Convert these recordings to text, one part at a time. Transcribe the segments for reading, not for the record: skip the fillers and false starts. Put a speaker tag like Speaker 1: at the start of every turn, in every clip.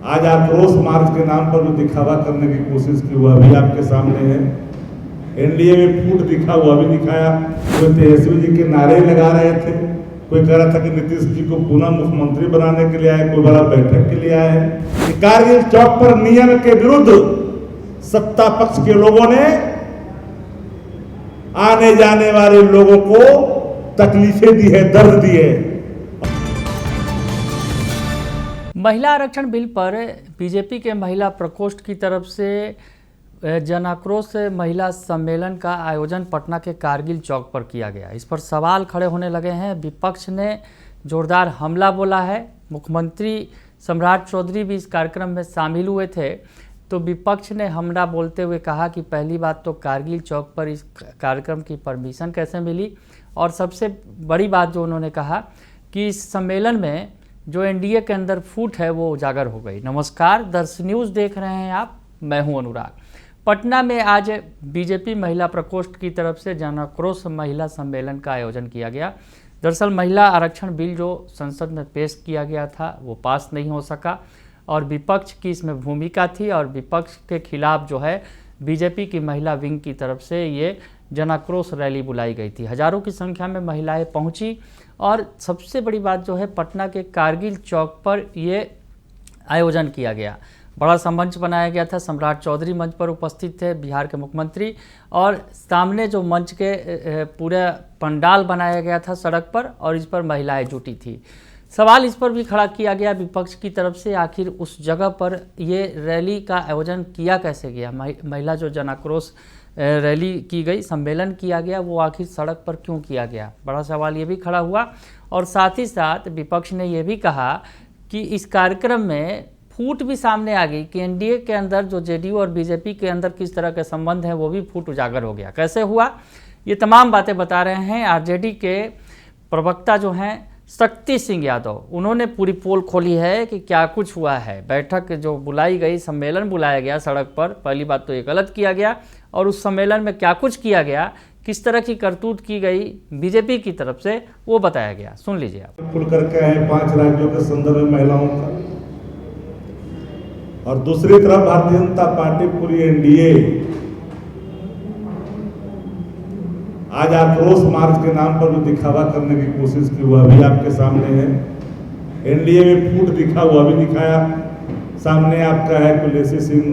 Speaker 1: आज आक्रोश मार्च के नाम पर जो दिखावा करने की कोशिश की वह भी आपके सामने है। एनडीए में फूट दिखा हुआ भी दिखाया। कोई तेजस्वी जी के नारे लगा रहे थे, कोई कह रहा था कि नीतीश जी को पुनः मुख्यमंत्री बनाने के लिए आए, कोई बड़ा बैठक के लिए आए हैं। कारगिल चौक पर नियम के विरुद्ध सत्ता पक्ष के लोगों ने आने जाने वाले लोगों को तकलीफें दी है, दर्द दी है।
Speaker 2: महिला आरक्षण बिल पर बीजेपी के महिला प्रकोष्ठ की तरफ से जन आक्रोश महिला सम्मेलन का आयोजन पटना के कारगिल चौक पर किया गया। इस पर सवाल खड़े होने लगे हैं। विपक्ष ने जोरदार हमला बोला है। मुख्यमंत्री सम्राट चौधरी भी इस कार्यक्रम में शामिल हुए थे। तो विपक्ष ने हमला बोलते हुए कहा कि पहली बात तो कारगिल चौक पर इस कार्यक्रम की परमिशन कैसे मिली, और सबसे बड़ी बात जो उन्होंने कहा कि इस सम्मेलन में जो एनडीए के अंदर फूट है वो उजागर हो गई। नमस्कार, दर्श न्यूज़ देख रहे हैं आप, मैं हूं अनुराग। पटना में आज बीजेपी महिला प्रकोष्ठ की तरफ से जन आक्रोश महिला सम्मेलन का आयोजन किया गया। दरअसल महिला आरक्षण बिल जो संसद में पेश किया गया था वो पास नहीं हो सका और विपक्ष की इसमें भूमिका थी, और विपक्ष के खिलाफ जो है बीजेपी की महिला विंग की तरफ से ये जन आक्रोश रैली बुलाई गई थी। हजारों की संख्या में महिलाएं पहुंची और सबसे बड़ी बात जो है पटना के कारगिल चौक पर ये आयोजन किया गया। बड़ा सा मंच बनाया गया था। सम्राट चौधरी मंच पर उपस्थित थे, बिहार के मुख्यमंत्री, और सामने जो मंच के पूरा पंडाल बनाया गया था सड़क पर, और इस पर महिलाएं जुटी थी। सवाल इस पर भी खड़ा किया गया विपक्ष की तरफ से, आखिर उस जगह पर ये रैली का आयोजन किया कैसे गया। महिला जो जन आक्रोश रैली की गई, सम्मेलन किया गया, वो आखिर सड़क पर क्यों किया गया, बड़ा सवाल ये भी खड़ा हुआ। और साथ ही साथ विपक्ष ने ये भी कहा कि इस कार्यक्रम में फूट भी सामने आ गई कि एनडीए के अंदर जो जेडीयू और बीजेपी के अंदर किस तरह के संबंध हैं वो भी फूट उजागर हो गया। कैसे हुआ, ये तमाम बातें बता रहे हैं आरजेडी के प्रवक्ता जो हैं शक्ति सिंह यादव। उन्होंने पूरी पोल खोली है कि क्या कुछ हुआ है। बैठक जो बुलाई गई, सम्मेलन बुलाया गया सड़क पर, पहली बात तो ये गलत किया गया, और उस सम्मेलन में क्या कुछ किया गया, किस तरह की करतूत की गई बीजेपी की तरफ से, वो बताया गया। सुन लीजिए आप।
Speaker 1: खुल करके है 5 राज्यों के संदर्भ में महिलाओं का, और दूसरी तरफ भारतीय जनता पार्टी पूरी एनडीए आज आक्रोश मार्च के नाम पर जो दिखावा करने की कोशिश की वह भी आपके सामने है। एनडीए में फूट दिखा हुआ भी दिखाया। सामने आपका है कुलैसी सिंह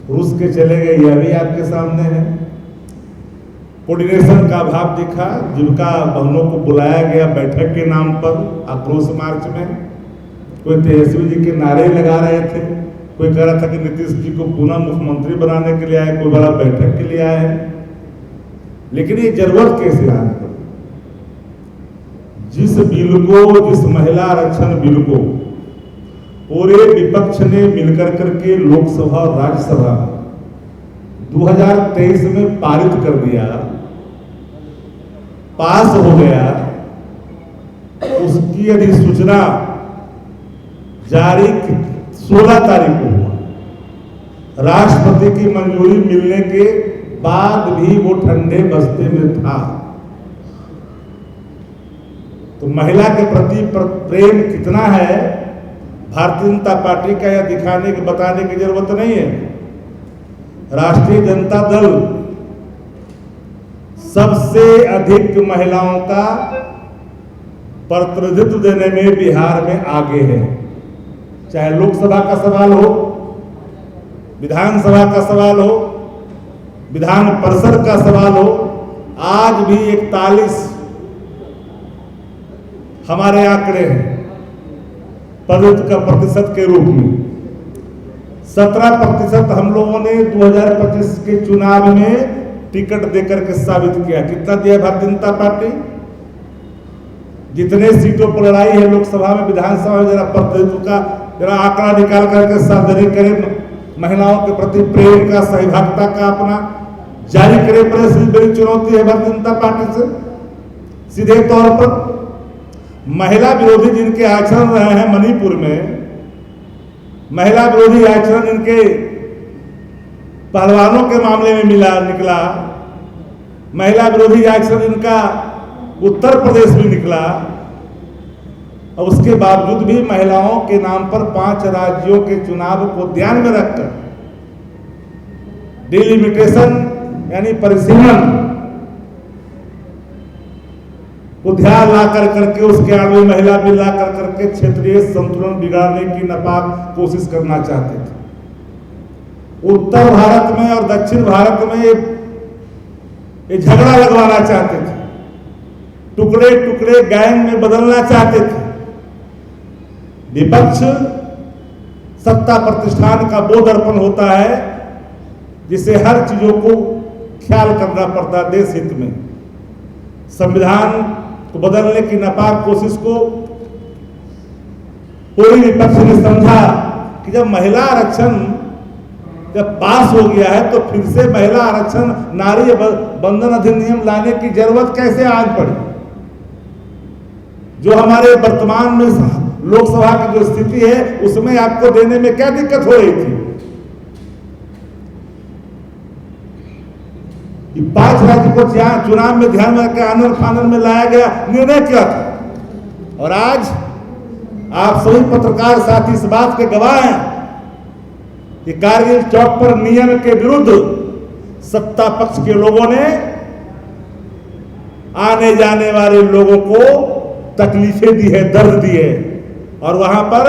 Speaker 1: रूस के चले गए, यह भी आपके सामने है। कोऑर्डिनेशन का अभाव दिखा। जीविका बहनों को बुलाया गया बैठक के नाम पर आक्रोश मार्च में, कोई तेजस्वी जी के नारे लगा रहे थे, कोई कह रहा था कि नीतीश जी को पुनः मुख्यमंत्री बनाने के लिए आए, कोई बड़ा बैठक के लिए आए हैं। लेकिन ये जरूरत कैसे आ रही, जिस बिल को, जिस महिला आरक्षण बिल को पूरे विपक्ष ने मिलकर करके लोकसभा और राज्यसभा 2023 में पारित कर दिया, पास हो गया, उसकी अधिसूचना जारी 16 तारीख को हुआ। राष्ट्रपति की मंजूरी मिलने के बाद भी वो ठंडे बस्ते में था। तो महिला के प्रति प्रेम कितना है भारतीय जनता पार्टी का, यह दिखाने की, बताने की जरूरत नहीं है। राष्ट्रीय जनता दल सबसे अधिक महिलाओं का प्रतिनिधित्व देने में बिहार में आगे है। चाहे लोकसभा का सवाल हो, विधानसभा का सवाल हो, विधान परिषद का सवाल हो, आज भी 41 हमारे आंकड़े हैं प्रतिनिधित्व का प्रतिशत के रूप में। 17% हम लोगों ने 2025 के चुनाव में टिकट देकर के साबित किया। कितना दिया भारतीय जनता पार्टी? जितने सीटों पर लड़ाई है लोकसभा में, विधानसभा में, जरा प्रतिनिधित्व का जरा आंकड़ा निकाल करके सार्वजनिक करें। महिलाओं के प्रति प्रेम का, सहभागिता का अपना जारी करे। प्रेस बड़ी चुनौती है भारतीय जनता पार्टी से। सीधे तौर पर महिला विरोधी जिनके आचरण रहे हैं मणिपुर में, महिला विरोधी आचरण इनके पहलवानों के मामले में निकला, महिला विरोधी आचरण इनका उत्तर प्रदेश में निकला, और उसके बावजूद भी महिलाओं के नाम पर 5 राज्यों के चुनाव को ध्यान में रखकर डिलिमिटेशन यानी परिसीमन को ध्यान ला करके उसके आड़ में महिला बिल ला करके क्षेत्रीय संतुलन बिगाड़ने की नापाक कोशिश करना चाहते थे। उत्तर भारत में और दक्षिण भारत में ये झगड़ा लगवाना चाहते थे, टुकड़े टुकड़े गैंग में बदलना चाहते थे। विपक्ष सत्ता प्रतिष्ठान का वो दर्पण होता है जिसे हर चीजों को ख्याल करना पड़ता है देश हित में। संविधान को बदलने की नापाक कोशिश को पूरी विपक्ष ने समझा कि जब महिला आरक्षण जब पास हो गया है तो फिर से महिला आरक्षण नारी बंधन अधिनियम लाने की जरूरत कैसे आज पड़ी। जो हमारे वर्तमान में लोकसभा की जो स्थिति है उसमें आपको देने में क्या दिक्कत हो रही थी। 5 राज्य को चुनाव में ध्यान में रखकर आनंद फानंद में लाया गया निर्णय क्या था। और आज आप सभी पत्रकार साथी इस बात के गवाह हैं कि कारगिल चौक पर नियम के विरुद्ध सत्ता पक्ष के लोगों ने आने जाने वाले लोगों को तकलीफें दी है, दर्द दी है और वहां पर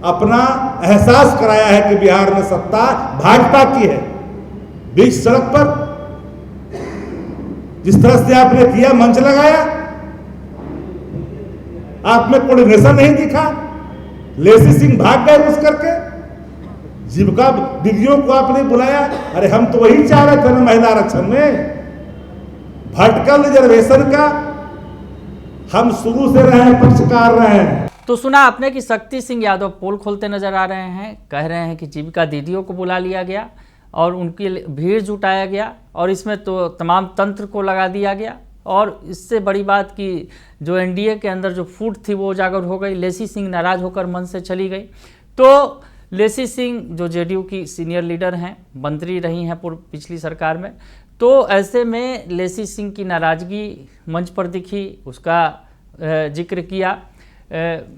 Speaker 1: अपना एहसास कराया है कि बिहार में सत्ता भाजपा की है। बीच सड़क पर जिस तरह से आपने किया, मंच लगाया, आप में कोऑर्डिनेशन नहीं दिखा। लेसी सिंह भाग गए घुस करके, जीविका दीदियों को आपने बुलाया। अरे हम तो वही चाह रहे थे ना महिला आरक्षण में, वर्टिकल रिजर्वेशन का हम शुरू से रहे हैं, पक्षकार रहे हैं।
Speaker 2: तो सुना आपने कि शक्ति सिंह यादव पोल खोलते नजर आ रहे हैं, कह रहे हैं कि जीविका दीदियों को बुला लिया गया और उनकी भीड़ जुटाया गया और इसमें तो तमाम तंत्र को लगा दिया गया। और इससे बड़ी बात कि जो एनडीए के अंदर जो फूट थी वो उजागर हो गई। लेसी सिंह नाराज होकर मन से चली गई। तो लेसी सिंह जो जेडीयू की सीनियर लीडर हैं, मंत्री रही हैं पिछली सरकार में, तो ऐसे में लेसी सिंह की नाराजगी मंच पर दिखी, उसका जिक्र किया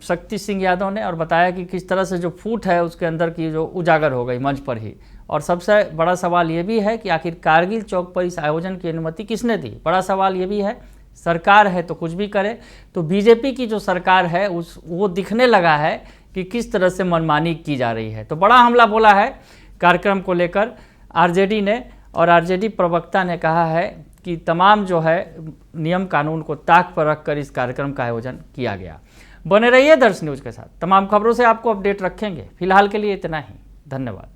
Speaker 2: शक्ति सिंह यादव ने और बताया कि किस तरह से जो फूट है उसके अंदर की जो उजागर हो गई मंच पर ही। और सबसे बड़ा सवाल ये भी है कि आखिर कारगिल चौक पर इस आयोजन की अनुमति किसने दी। बड़ा सवाल ये भी है, सरकार है तो कुछ भी करे। तो बीजेपी की जो सरकार है वो दिखने लगा है कि किस तरह से मनमानी की जा रही है। तो बड़ा हमला बोला है कार्यक्रम को लेकर आरजेडी ने, और आरजेडी प्रवक्ता ने कहा है कि तमाम जो है नियम कानून को ताक पर रखकर इस कार्यक्रम का आयोजन किया गया। बने रहिए दर्श न्यूज़ के साथ, तमाम खबरों से आपको अपडेट रखेंगे। फिलहाल के लिए इतना ही, धन्यवाद।